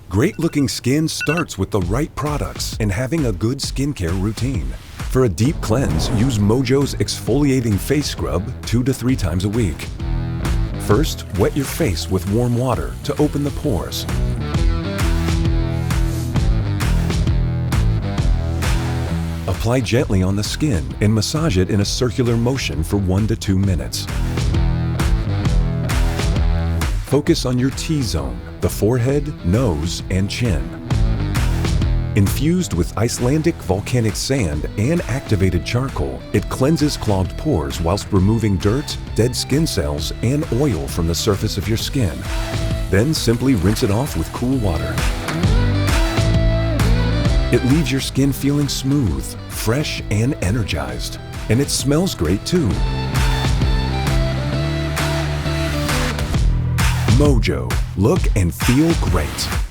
Great-looking skin starts with the right products and having a good skincare routine. For a deep cleanse, use Mojo's Exfoliating Face Scrub 2 to 3 times a week. First, wet your face with warm water to open the pores. Apply gently on the skin and massage it in a circular motion for 1 to 2 minutes. Focus on your T-zone, the forehead, nose, and chin. Infused with Icelandic volcanic sand and activated charcoal, it cleanses clogged pores whilst removing dirt, dead skin cells, and oil from the surface of your skin. Then simply rinse it off with cool water. It leaves your skin feeling smooth, fresh, and energized. And it smells great too. Mojo. Look and feel great.